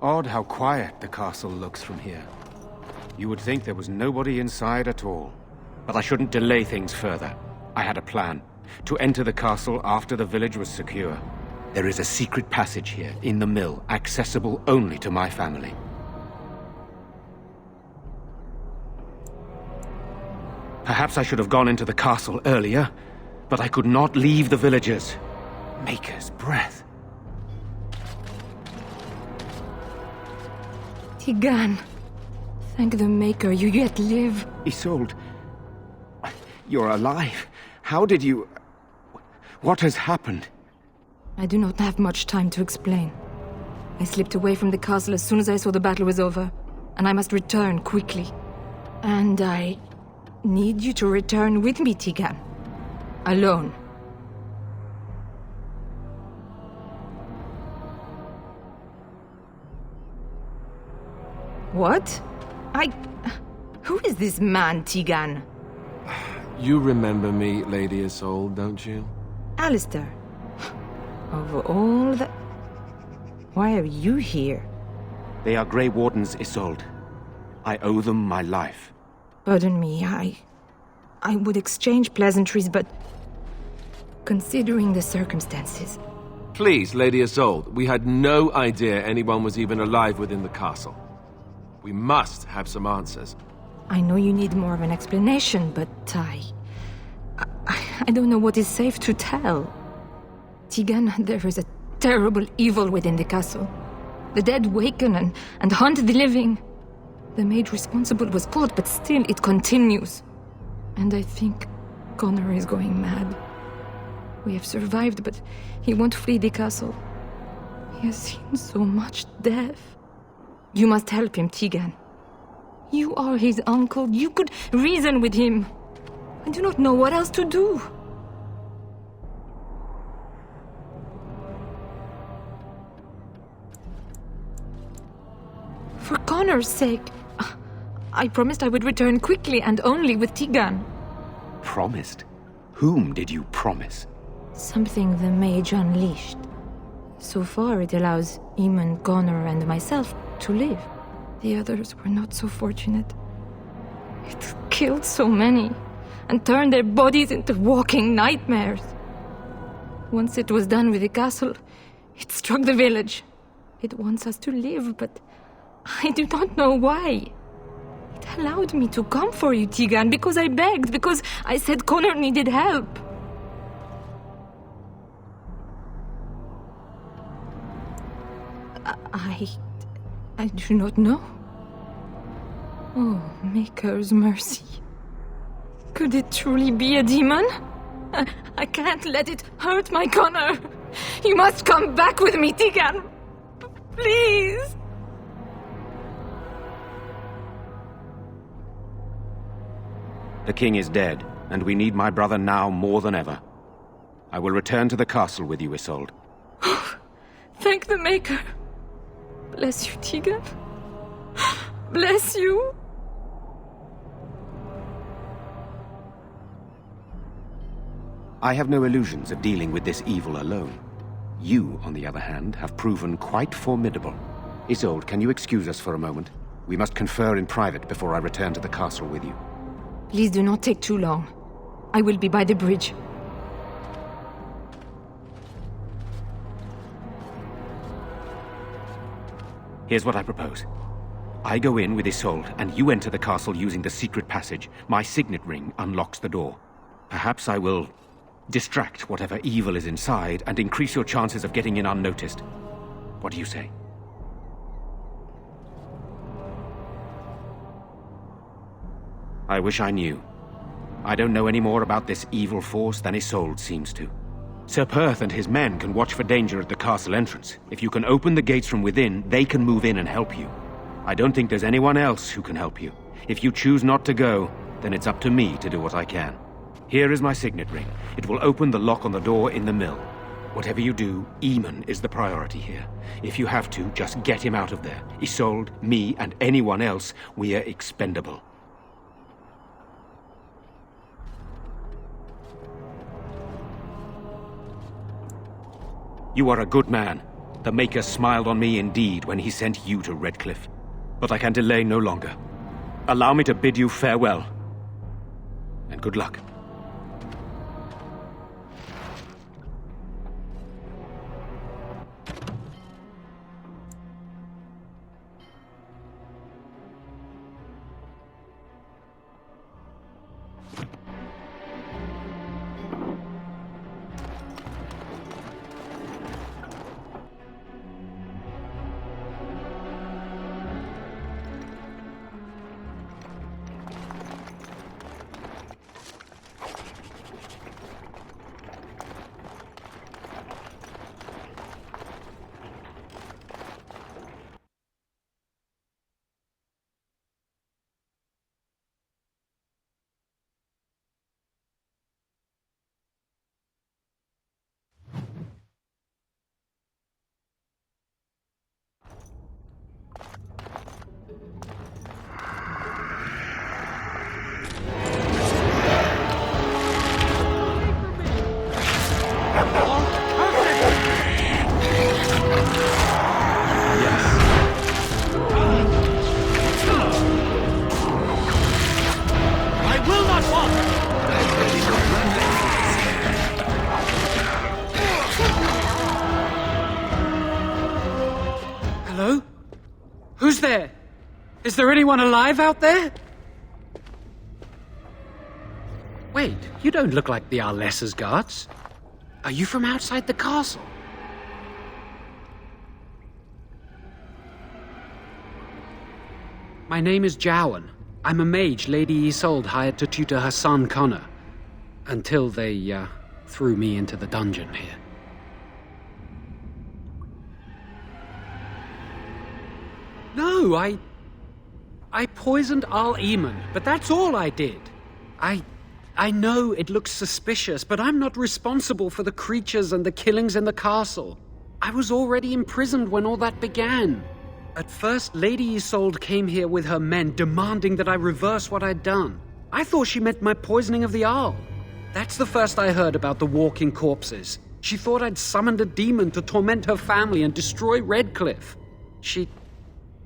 Odd how quiet the castle looks from here. You would think there was nobody inside at all. But I shouldn't delay things further. I had a plan. To enter the castle after the village was secure. There is a secret passage here, in the mill, accessible only to my family. Perhaps I should have gone into the castle earlier, but I could not leave the villagers. Maker's breath. Tigan. Thank the Maker you yet live. Isolde. You're alive. How did you... What has happened? I do not have much time to explain. I slipped away from the castle as soon as I saw the battle was over, and I must return quickly. And I need you to return with me, Tigan. Alone. What? Who is this man, Tigan? You remember me, Lady Isolde, don't you? Alistair. Of all the... Why are you here? They are Grey Wardens, Isolde. I owe them my life. Pardon me, I would exchange pleasantries, but... Considering the circumstances... Please, Lady Isolde, we had no idea anyone was even alive within the castle. We must have some answers. I know you need more of an explanation, but I don't know what is safe to tell. Tigan, there is a terrible evil within the castle. The dead waken and hunt the living. The maid responsible was caught, but still it continues. And I think Connor is going mad. We have survived, but he won't flee the castle. He has seen so much death. You must help him, Tigan. You are his uncle. You could reason with him. I do not know what else to do. For Connor's sake, I promised I would return quickly and only with Tigan. Promised? Whom did you promise? Something the mage unleashed. So far, it allows Eamon, Connor, and myself to live. The others were not so fortunate. It killed so many, and turned their bodies into walking nightmares. Once it was done with the castle, it struck the village. It wants us to live, but I do not know why. It allowed me to come for you, Tigan, because I begged, because I said Connor needed help. I do not know. Oh, Maker's mercy. Could it truly be a demon? I can't let it hurt my Connor. You must come back with me, Tigan. Please. The king is dead, and we need my brother now more than ever. I will return to the castle with you, Isolde. Thank the Maker. Bless you, Tigan. Bless you. I have no illusions of dealing with this evil alone. You, on the other hand, have proven quite formidable. Isolde, can you excuse us for a moment? We must confer in private before I return to the castle with you. Please do not take too long. I will be by the bridge. Here's what I propose. I go in with Isolde, and you enter the castle using the secret passage. My signet ring unlocks the door. Perhaps I will distract whatever evil is inside and increase your chances of getting in unnoticed. What do you say? I wish I knew. I don't know any more about this evil force than Isolde seems to. Sir Perth and his men can watch for danger at the castle entrance. If you can open the gates from within, they can move in and help you. I don't think there's anyone else who can help you. If you choose not to go, then it's up to me to do what I can. Here is my signet ring. It will open the lock on the door in the mill. Whatever you do, Eamon is the priority here. If you have to, just get him out of there. Isolde, me, and anyone else, we are expendable. You are a good man. The Maker smiled on me indeed when he sent you to Redcliffe. But I can delay no longer. Allow me to bid you farewell. And good luck. Hello? Who's there? Is there anyone alive out there? Wait, you don't look like the Arlessa's guards. Are you from outside the castle? My name is Jowan. I'm a mage Lady Isolde hired to tutor her son Connor. Until they, threw me into the dungeon here. No, I poisoned Al Eamon, but that's all I did. I know it looks suspicious, but I'm not responsible for the creatures and the killings in the castle. I was already imprisoned when all that began. At first, Lady Isolde came here with her men, demanding that I reverse what I'd done. I thought she meant my poisoning of the Arl. That's the first I heard about the walking corpses. She thought I'd summoned a demon to torment her family and destroy Redcliffe. She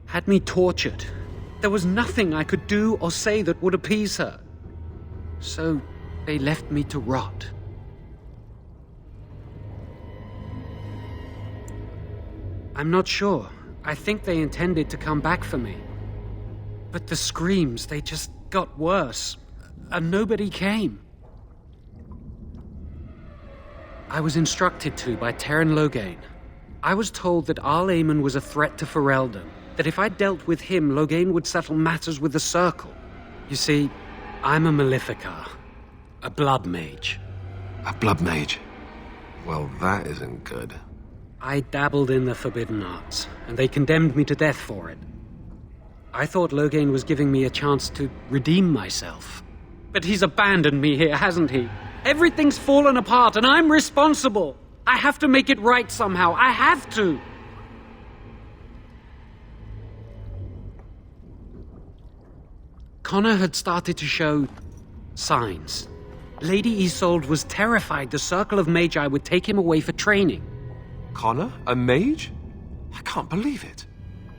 had me tortured. There was nothing I could do or say that would appease her. So they left me to rot. I'm not sure. I think they intended to come back for me. But the screams, they just got worse. And nobody came. I was instructed to by Terran Loghain. I was told that Arl Eamon was a threat to Ferelden, that if I dealt with him, Loghain would settle matters with the Circle. You see, I'm a Maleficar, a blood mage. A blood mage? Well, that isn't good. I dabbled in the forbidden arts, and they condemned me to death for it. I thought Loghain was giving me a chance to redeem myself. But he's abandoned me here, hasn't he? Everything's fallen apart, and I'm responsible. I have to make it right somehow. I have to. Connor had started to show signs. Lady Isolde was terrified the Circle of Magi would take him away for training. Connor? A mage? I can't believe it.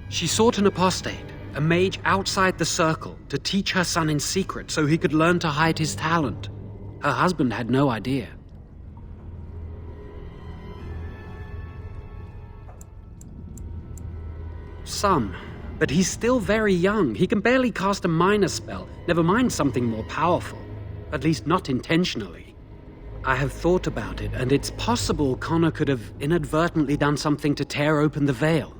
She sought an apostate, a mage outside the Circle, to teach her son in secret so he could learn to hide his talent. Her husband had no idea. Some, but he's still very young. He can barely cast a minor spell, never mind something more powerful. At least not intentionally. I have thought about it, and it's possible Connor could have inadvertently done something to tear open the veil.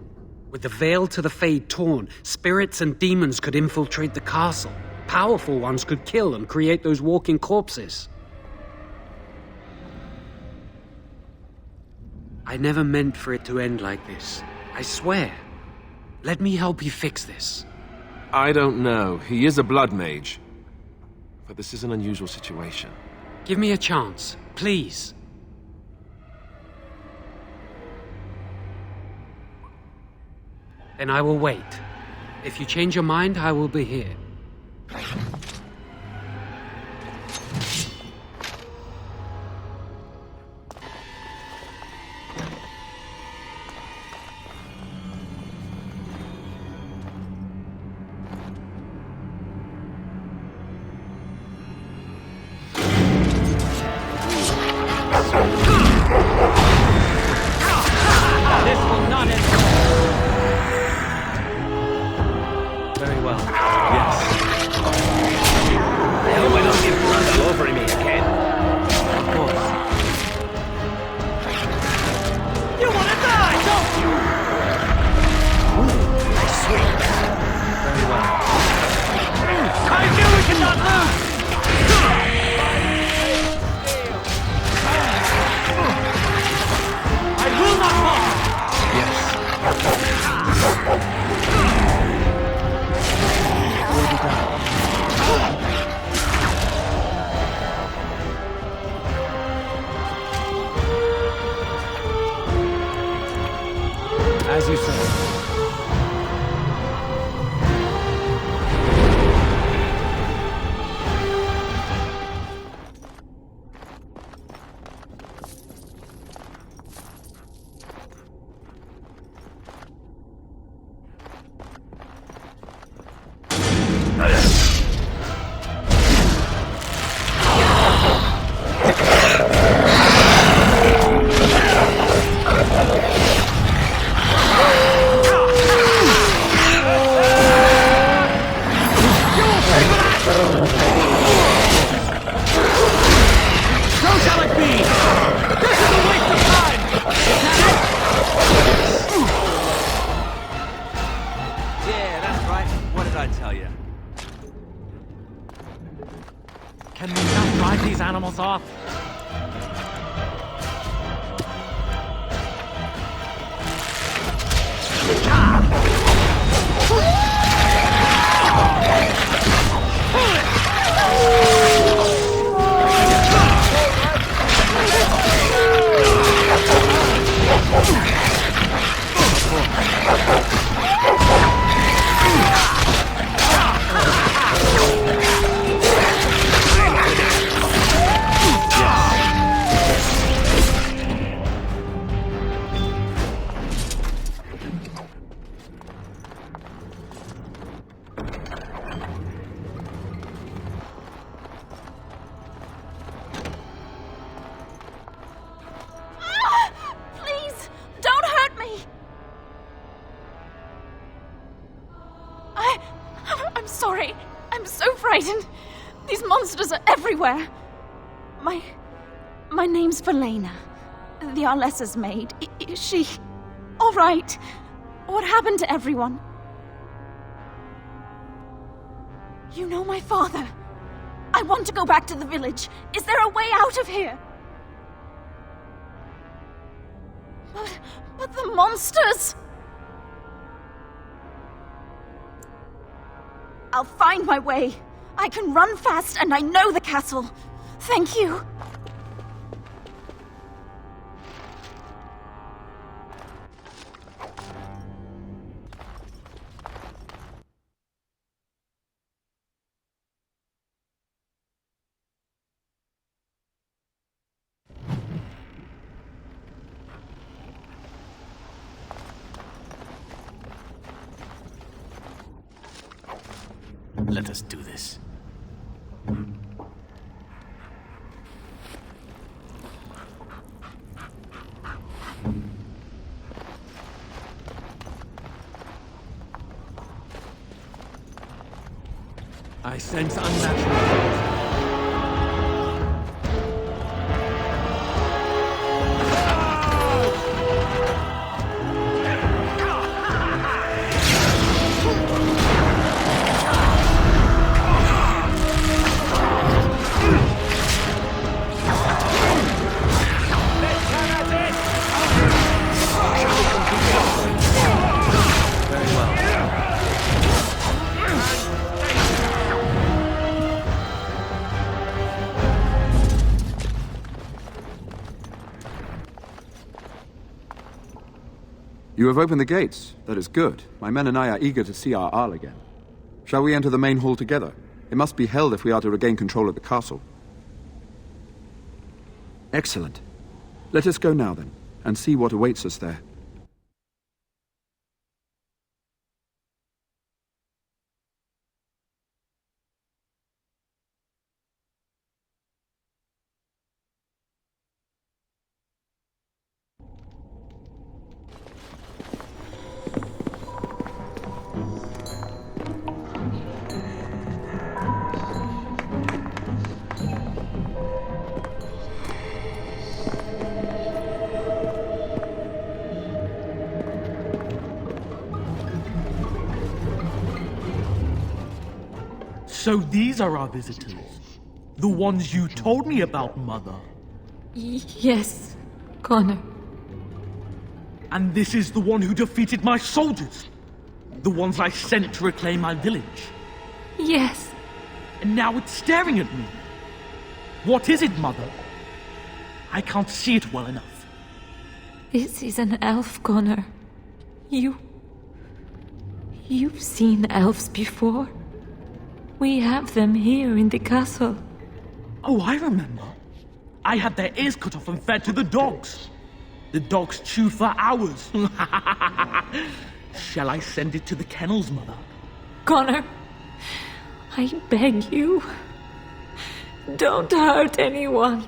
With the veil to the Fade torn, spirits and demons could infiltrate the castle. Powerful ones could kill and create those walking corpses. I never meant for it to end like this. I swear. Let me help you fix this. I don't know. He is a blood mage. But this is an unusual situation. Give me a chance, please. Then I will wait. If you change your mind, I will be here. you say. Can we not drive these animals off? I'm sorry. I'm so frightened. These monsters are everywhere. My name's Valena. The Arlessa's maid. Is she all right? What happened to everyone? You know my father. I want to go back to the village. Is there a way out of here? But the monsters! I'll find my way. I can run fast and I know the castle. Thank you. Let us do this. I sense unnatural. You have opened the gates. That is good. My men and I are eager to see our Arl again. Shall we enter the main hall together? It must be held if we are to regain control of the castle. Excellent. Let us go now, then, and see what awaits us there. So these are our visitors. The ones you told me about, Mother. Yes, Connor. And this is the one who defeated my soldiers. The ones I sent to reclaim my village. Yes. And now it's staring at me. What is it, Mother? I can't see it well enough. This is an elf, Connor. You've seen elves before. We have them here in the castle. Oh, I remember. I had their ears cut off and fed to the dogs. The dogs chew for hours. Shall I send it to the kennels, Mother? Connor, I beg you. Don't hurt anyone.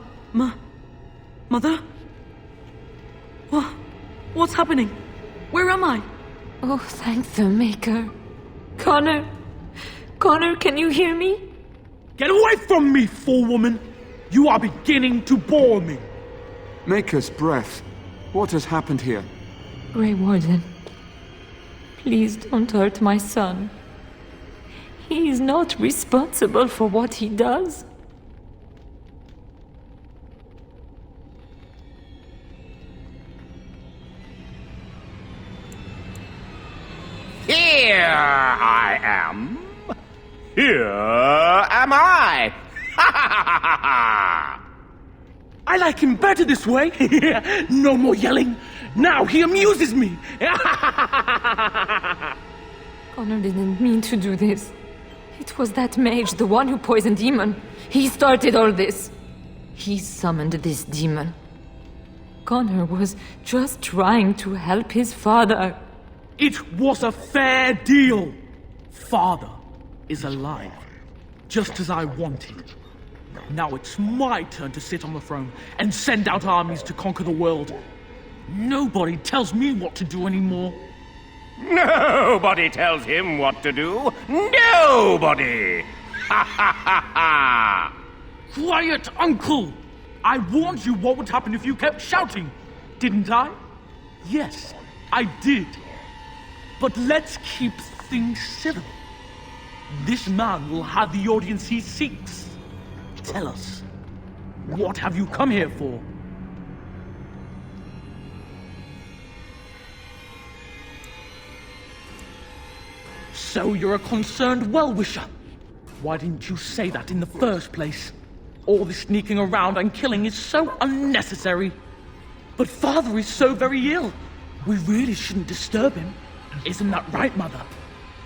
Mother? What's happening? Where am I? Oh, thank the Maker. Connor, can you hear me? Get away from me, fool woman! You are beginning to bore me. Maker's breath. What has happened here? Grey Warden, please don't hurt my son. He is not responsible for what he does. Here I am. Here am I. I like him better this way. No more yelling. Now he amuses me. Connor didn't mean to do this. It was that mage, the one who poisoned Demon. He started all this. He summoned this demon. Connor was just trying to help his father. It was a fair deal. Father is alive, just as I wanted. Now it's my turn to sit on the throne and send out armies to conquer the world. Nobody tells me what to do anymore. Nobody tells him what to do. Nobody! Ha ha ha ha! Quiet, Uncle! I warned you what would happen if you kept shouting, didn't I? Yes, I did. But let's keep things civil. This man will have the audience he seeks. Tell us, what have you come here for? So you're a concerned well-wisher. Why didn't you say that in the first place? All this sneaking around and killing is so unnecessary. But Father is so very ill. We really shouldn't disturb him. Isn't that right, Mother?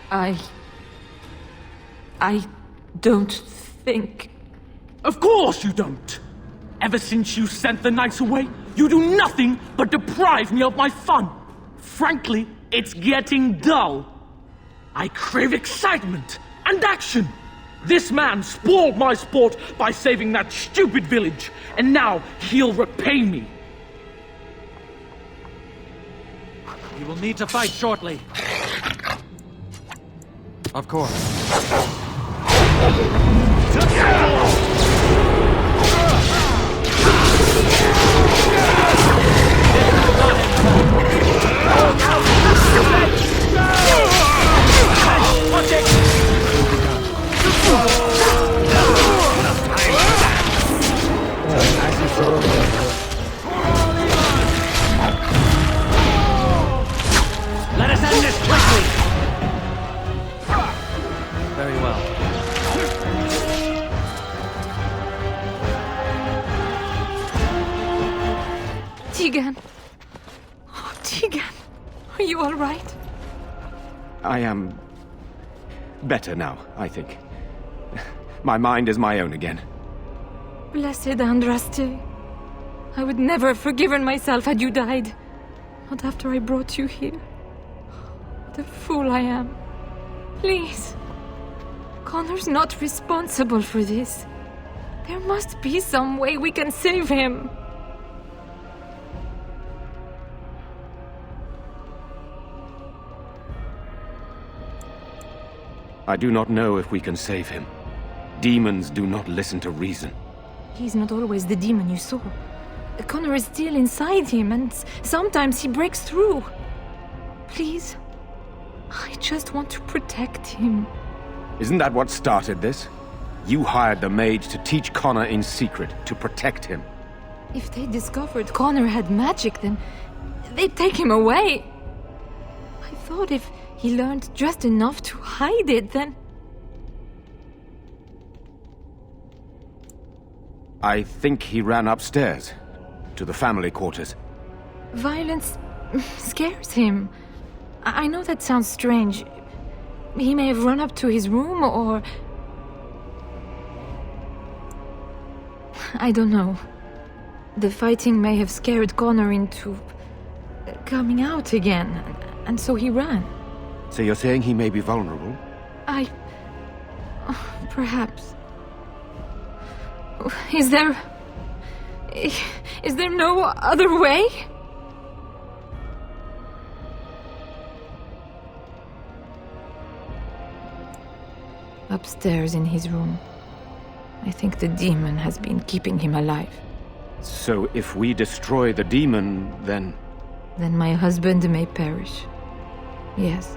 I don't think... Of course you don't! Ever since you sent the knights away, you do nothing but deprive me of my fun. Frankly, it's getting dull. I crave excitement and action. This man spoiled my sport by saving that stupid village, and now he'll repay me. You will need to fight shortly. Of course. Let us end this quickly! Very well. Tegan. Oh, Tegan. Are you all right? I am better now, I think. My mind is my own again. Blessed Andraste. I would never have forgiven myself had you died. Not after I brought you here. What a fool I am. Please. Connor's not responsible for this. There must be some way we can save him. I do not know if we can save him. Demons do not listen to reason. He's not always the demon you saw. Connor is still inside him, and sometimes he breaks through. Please, I just want to protect him. Isn't that what started this? You hired the mage to teach Connor in secret, to protect him. If they discovered Connor had magic, then they'd take him away. I thought if he learned just enough to hide it, then... I think he ran upstairs, to the family quarters. Violence scares him. I know that sounds strange. He may have run up to his room, or... I don't know. The fighting may have scared Connor into... coming out again, and so he ran. So you're saying he may be vulnerable? Perhaps. Is there no other way? Upstairs in his room. I think the demon has been keeping him alive. So if we destroy the demon, then... Then my husband may perish. Yes.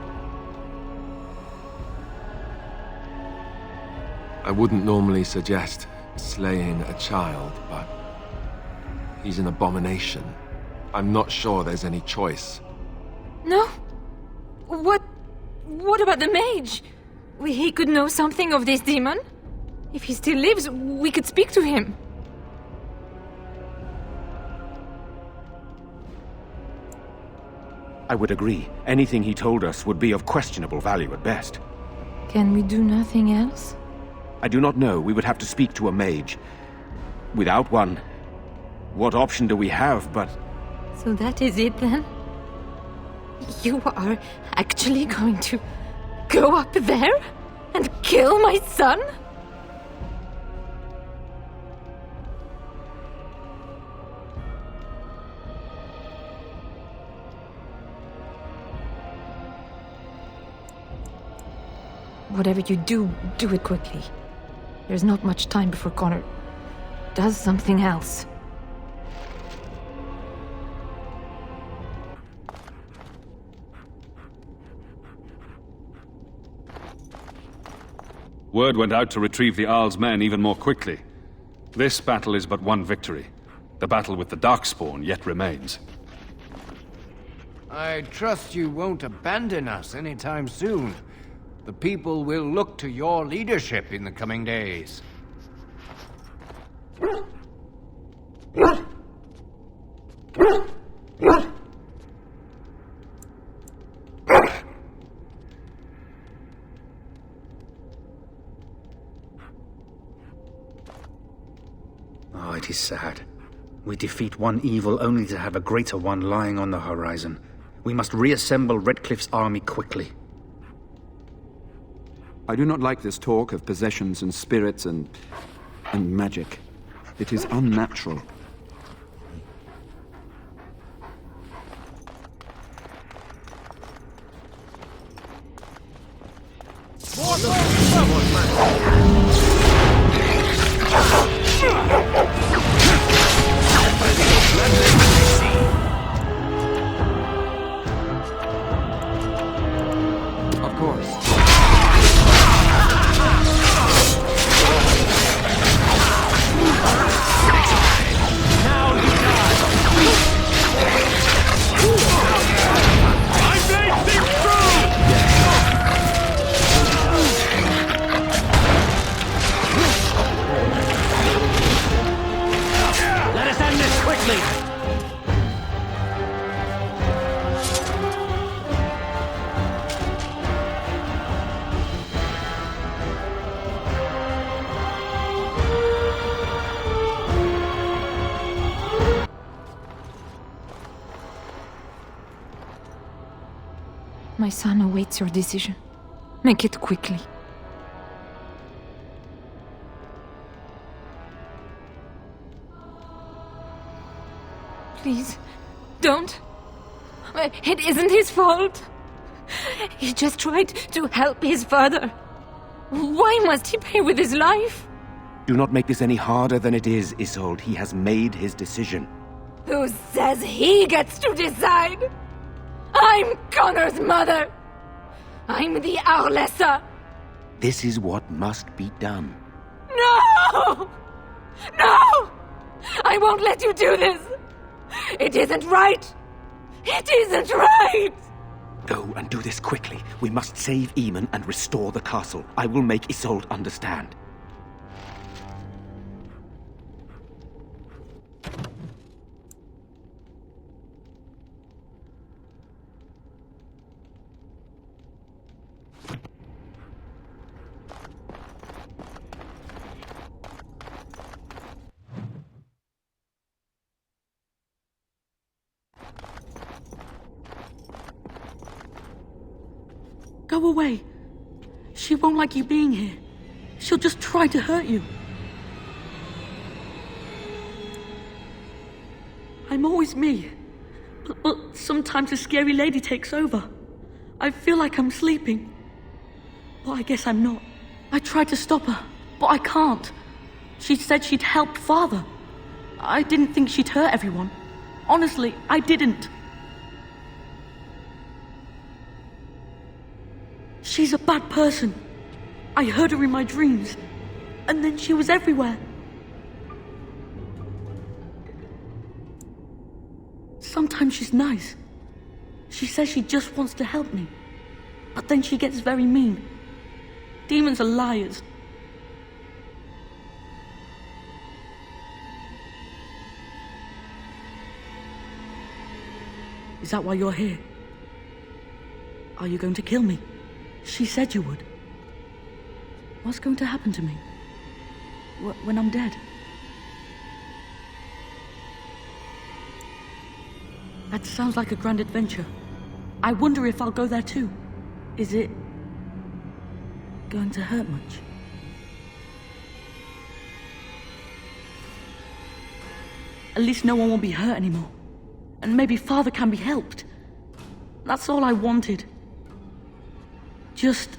I wouldn't normally suggest slaying a child, but he's an abomination. I'm not sure there's any choice. No? What about the mage? He could know something of this demon? If he still lives, we could speak to him. I would agree. Anything he told us would be of questionable value at best. Can we do nothing else? I do not know. We would have to speak to a mage. Without one, what option do we have but... So that is it then? You are actually going to go up there and kill my son? Whatever you do, do it quickly. There's not much time before Connor does something else. Word went out to retrieve the Arl's men even more quickly. This battle is but one victory. The battle with the Darkspawn yet remains. I trust you won't abandon us anytime soon. The people will look to your leadership in the coming days. Oh, it is sad. We defeat one evil only to have a greater one lying on the horizon. We must reassemble Redcliffe's army quickly. I do not like this talk of possessions and spirits and magic. It is unnatural. Of course. Let us end this quickly! My son awaits your decision. Make it quickly. Please, don't. It isn't his fault. He just tried to help his father. Why must he pay with his life? Do not make this any harder than it is, Isolde. He has made his decision. Who says he gets to decide? I'm Connor's mother. I'm the Arlessa. This is what must be done. No! No! I won't let you do this. It isn't right. It isn't right. Go and do this quickly. We must save Eamon and restore the castle. I will make Isolde understand. Go away. She won't like you being here. She'll just try to hurt you. I'm always me. But sometimes a scary lady takes over. I feel like I'm sleeping. But I guess I'm not. I tried to stop her, but I can't. She said she'd help Father. I didn't think she'd hurt everyone. Honestly, I didn't. She's a bad person. I heard her in my dreams, and then she was everywhere. Sometimes she's nice. She says she just wants to help me. But then she gets very mean. Demons are liars. Is that why you're here? Are you going to kill me? She said you would. What's going to happen to me? When I'm dead? That sounds like a grand adventure. I wonder if I'll go there too. Is it going to hurt much? At least no one will be hurt anymore. And maybe Father can be helped. That's all I wanted. Just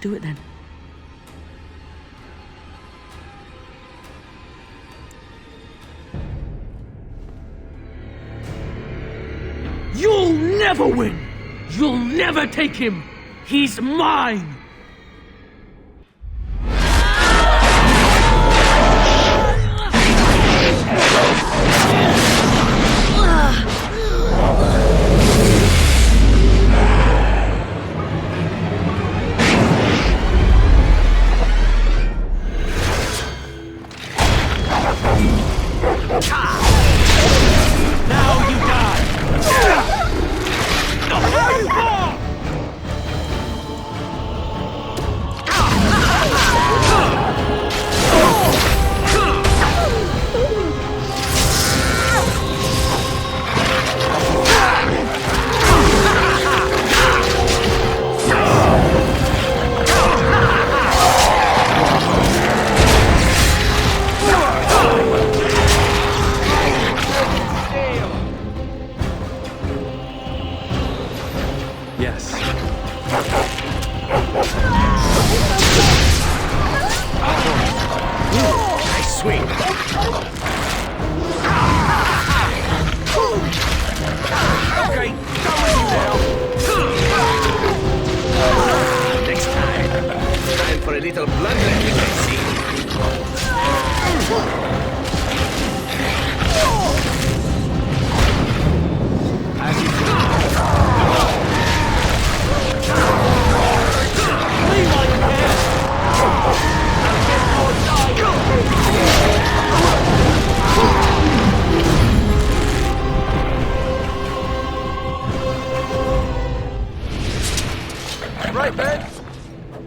do it then. You'll never win! You'll never take him! He's mine!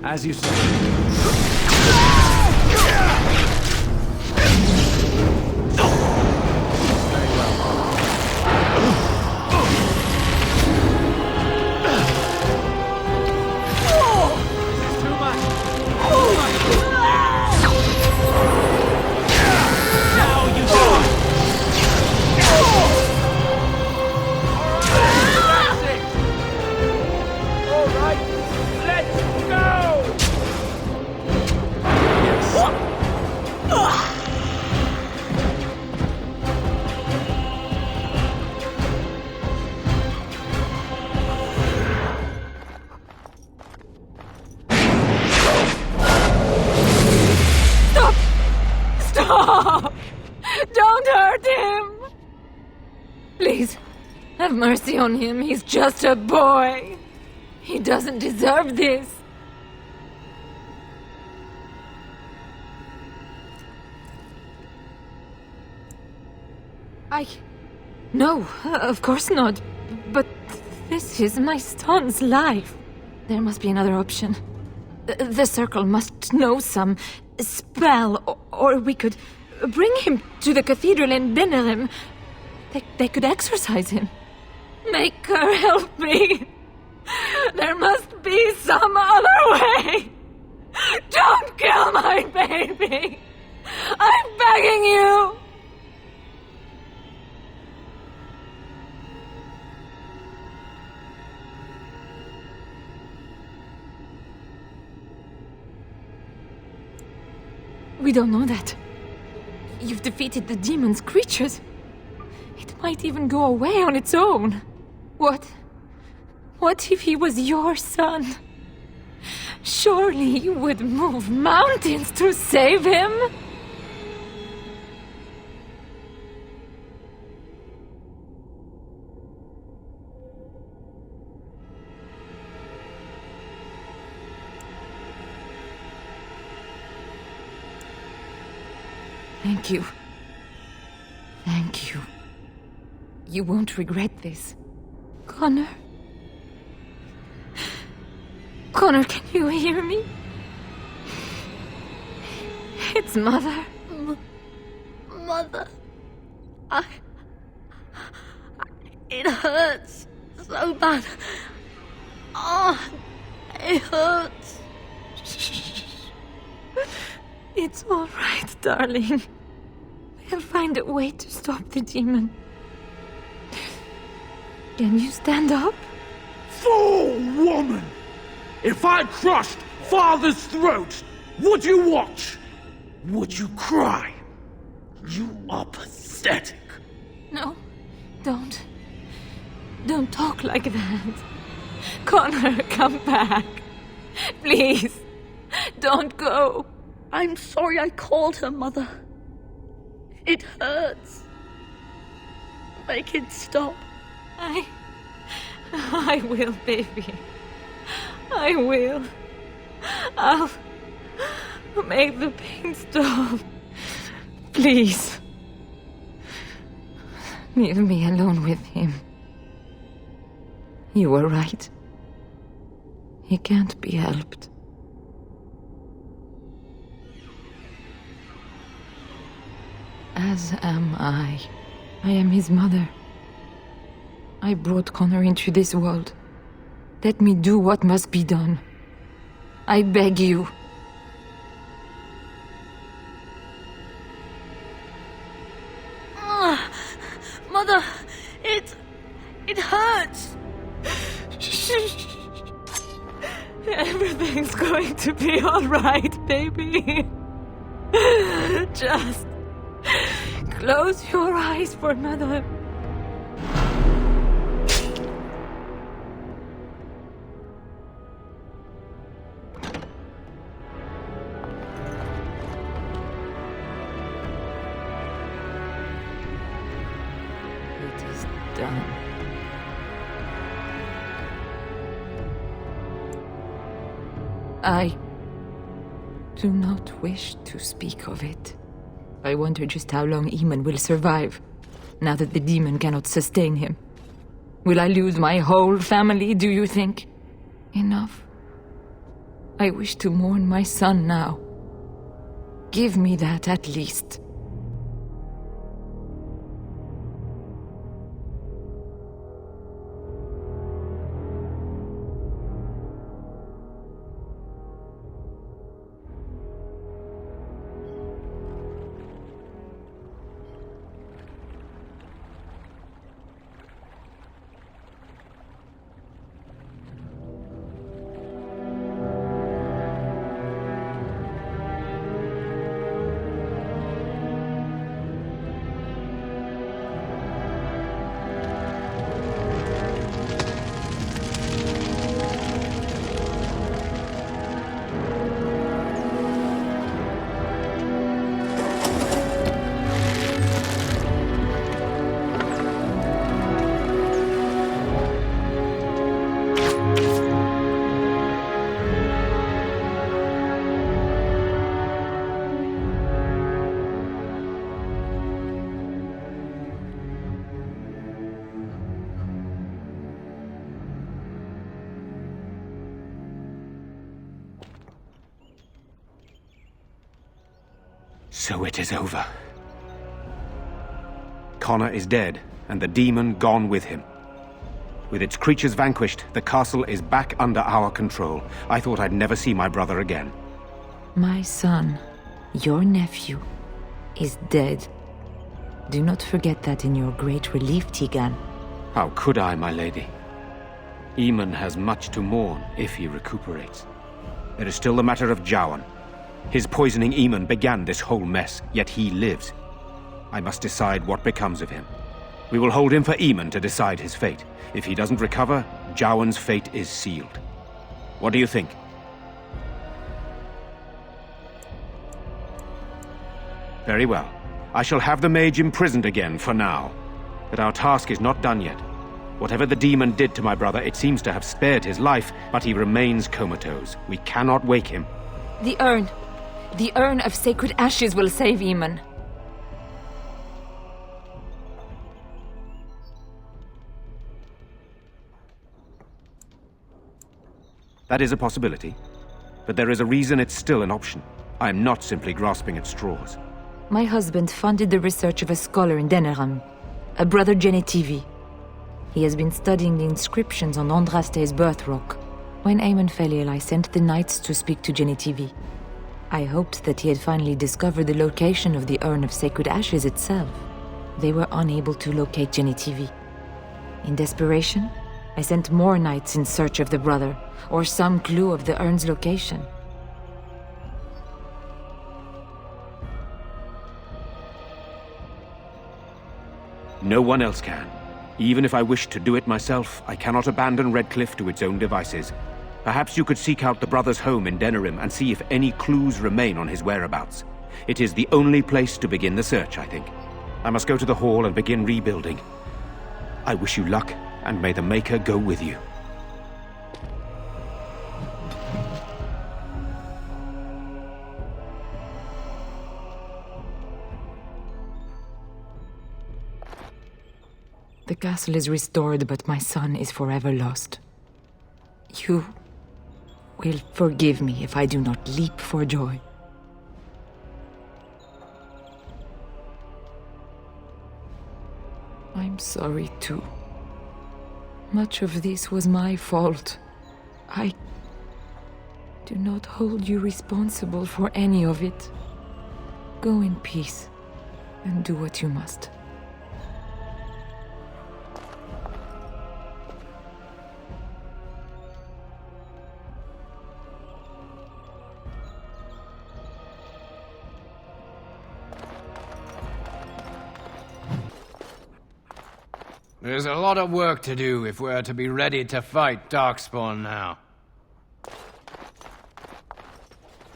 As you say. Don't hurt him! Please, have mercy on him. He's just a boy. He doesn't deserve this. No, of course not. But this is my son's life. There must be another option. The Circle must know some spell, or we could bring him to the cathedral in Benerim. They could exorcise him. Make her help me. There must be some other way! Don't kill my baby! I'm begging you! We don't know that. You've defeated the demon's creatures. It might even go away on its own. What if he was your son? Surely you would move mountains to save him? Thank you. Thank you. You won't regret this. Connor? Connor, can you hear me? It's Mother. Mother. It hurts so bad. Oh, it hurts. It's all right, darling. We'll find a way to stop the demon. Can you stand up? Fool woman! If I crushed Father's throat, would you watch? Would you cry? You are pathetic. No, don't. Don't talk like that. Connor, come back. Please, don't go. I'm sorry I called her, Mother. It hurts. Make it stop. I will, baby. I will. I'll make the pain stop. Please. Leave me alone with him. You were right. He can't be helped. As am I. I am his mother. I brought Connor into this world. Let me do what must be done. I beg you. Mother, it hurts. Everything's going to be all right, baby. Just close your eyes for another. It is done. I do not wish to speak of it. I wonder just how long Eamon will survive, now that the demon cannot sustain him. Will I lose my whole family, do you think? Enough. I wish to mourn my son now. Give me that at least. So it is over. Connor is dead, and the demon gone with him. With its creatures vanquished, the castle is back under our control. I thought I'd never see my brother again. My son, your nephew, is dead. Do not forget that in your great relief, Tigan. How could I, my lady? Eamon has much to mourn if he recuperates. There is still the matter of Jowan. His poisoning Eamon began this whole mess, yet he lives. I must decide what becomes of him. We will hold him for Eamon to decide his fate. If he doesn't recover, Jowan's fate is sealed. What do you think? Very well. I shall have the mage imprisoned again for now. But our task is not done yet. Whatever the demon did to my brother, it seems to have spared his life, but he remains comatose. We cannot wake him. The urn. The urn of sacred ashes will save Eamon. That is a possibility. But there is a reason it's still an option. I am not simply grasping at straws. My husband funded the research of a scholar in Denerim, a brother Genetivi. He has been studying the inscriptions on Andraste's birth rock. When Eamon fell ill, I sent the knights to speak to Genetivi. I hoped that he had finally discovered the location of the urn of sacred ashes itself. They were unable to locate Genetivi. In desperation, I sent more knights in search of the brother, or some clue of the urn's location. No one else can. Even if I wished to do it myself, I cannot abandon Redcliffe to its own devices. Perhaps you could seek out the brother's home in Denerim and see if any clues remain on his whereabouts. It is the only place to begin the search, I think. I must go to the hall and begin rebuilding. I wish you luck, and may the Maker go with you. The castle is restored, but my son is forever lost. You will forgive me if I do not leap for joy. I'm sorry too. Much of this was my fault. I do not hold you responsible for any of it. Go in peace and do what you must. There's a lot of work to do if we're to be ready to fight Darkspawn now.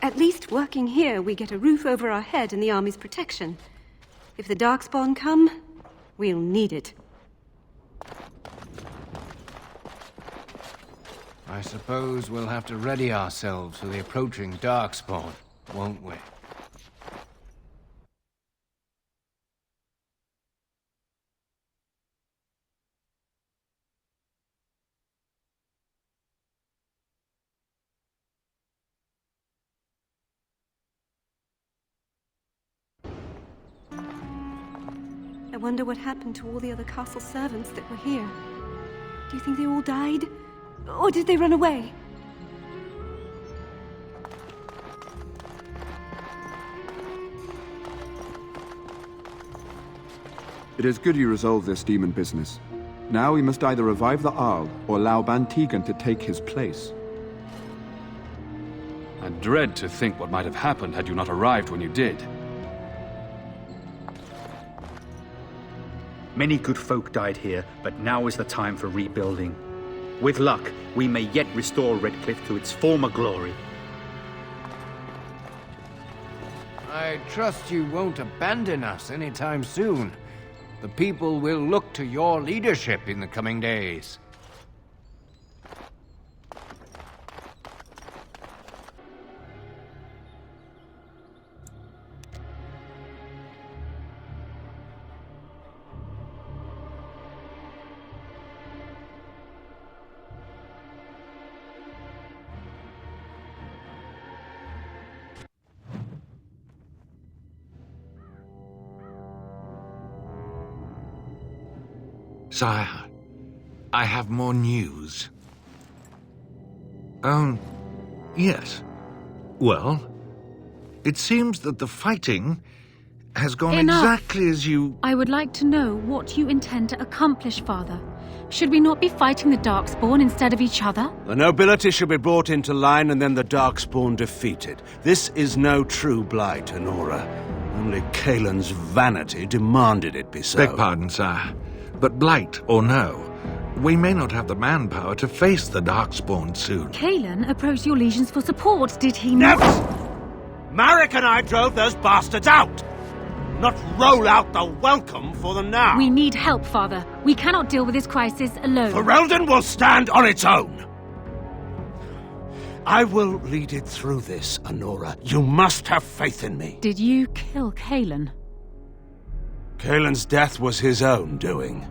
At least working here, we get a roof over our head and the army's protection. If the Darkspawn come, we'll need it. I suppose we'll have to ready ourselves for the approaching Darkspawn, won't we? I wonder what happened to all the other castle servants that were here. Do you think they all died? Or did they run away? It is good you resolved this demon business. Now we must either revive the Arl or allow Ban Tegan to take his place. I dread to think what might have happened had you not arrived when you did. Many good folk died here, but now is the time for rebuilding. With luck, we may yet restore Redcliffe to its former glory. I trust you won't abandon us anytime soon. The people will look to your leadership in the coming days. Sire, I have more news. Yes. Well, it seems that the fighting has gone exactly as you... I would like to know what you intend to accomplish, Father. Should we not be fighting the Darkspawn instead of each other? The nobility should be brought into line and then the Darkspawn defeated. This is no true blight, Honora. Only Kaelin's vanity demanded it be so. Beg pardon, sir. But blight or no, we may not have the manpower to face the Darkspawn soon. Kaelin approached your legions for support, did he not? Never! Marek and I drove those bastards out! Not roll out the welcome for them now! We need help, Father. We cannot deal with this crisis alone. Ferelden will stand on its own! I will lead it through this, Honora. You must have faith in me. Did you kill Kaelin? Kaelin's death was his own doing.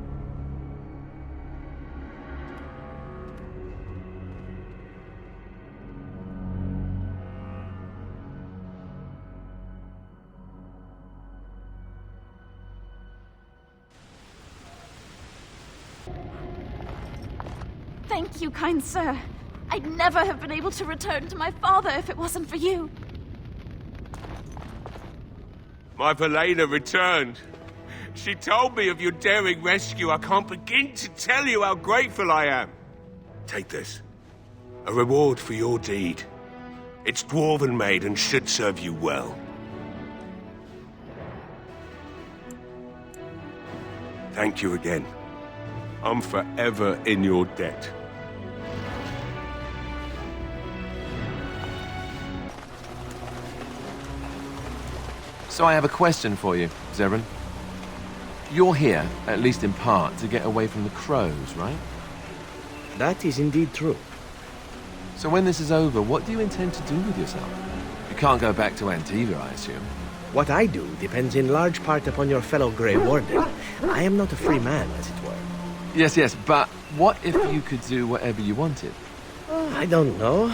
Thank you, kind sir. I'd never have been able to return to my father if it wasn't for you. My Valena returned. She told me of your daring rescue. I can't begin to tell you how grateful I am. Take this. A reward for your deed. It's dwarven made and should serve you well. Thank you again. I'm forever in your debt. So I have a question for you, Zeren. You're here, at least in part, to get away from the crows, right? That is indeed true. So when this is over, what do you intend to do with yourself? You can't go back to Antigua, I assume. What I do depends in large part upon your fellow Grey Warden. I am not a free man, as it were. Yes, but what if you could do whatever you wanted? I don't know.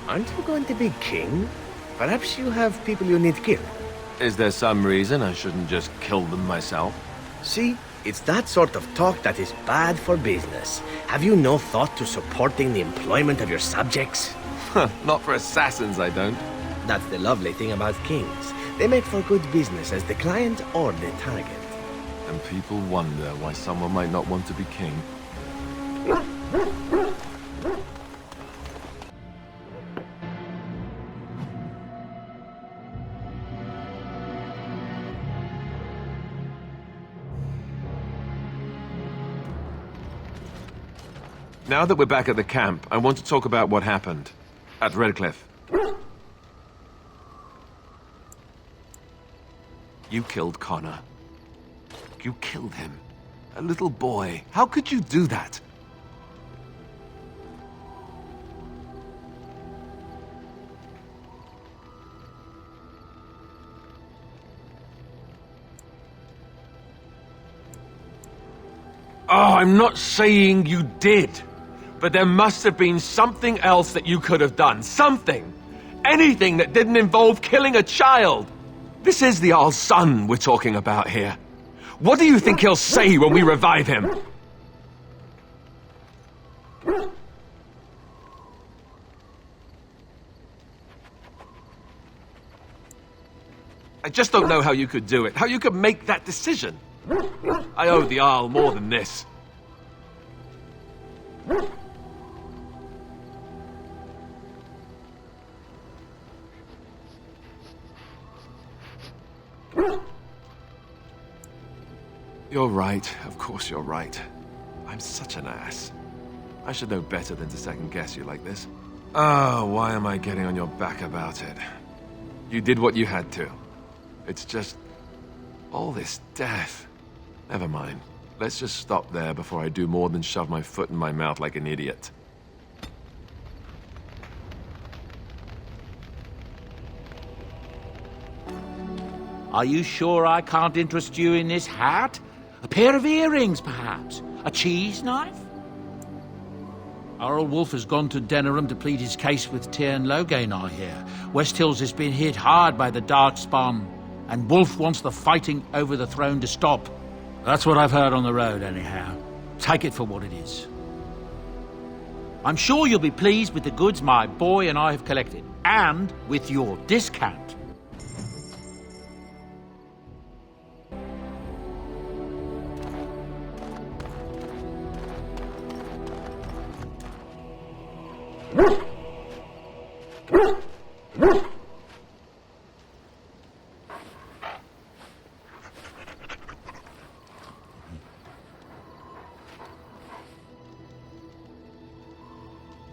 Aren't you going to be king? Perhaps you have people you need killed. Is there some reason I shouldn't just kill them myself? See, it's that sort of talk that is bad for business. Have you no thought to supporting the employment of your subjects? Not for assassins, I don't. That's the lovely thing about kings. They make for good business as the client or the target. And people wonder why someone might not want to be king. Now that we're back at the camp, I want to talk about what happened at Redcliffe. You killed Connor. You killed him. A little boy. How could you do that? Oh, I'm not saying you did. But there must have been something else that you could have done. Something. Anything that didn't involve killing a child. This is the Jarl's son we're talking about here. What do you think he'll say when we revive him? I just don't know how you could do it. How you could make that decision. I owe the Jarl more than this. You're right. Of course you're right. I'm such an ass. I should know better than to second-guess you like this. Oh, why am I getting on your back about it? You did what you had to. It's just... all this death. Never mind. Let's just stop there before I do more than shove my foot in my mouth like an idiot. Are you sure I can't interest you in this hat? A pair of earrings, perhaps? A cheese knife? Earl Wolf has gone to Denerim to plead his case with Tyrn Loghain, I hear. West Hills has been hit hard by the Darkspawn, and Wolf wants the fighting over the throne to stop. That's what I've heard on the road, anyhow. Take it for what it is. I'm sure you'll be pleased with the goods my boy and I have collected, and with your discount.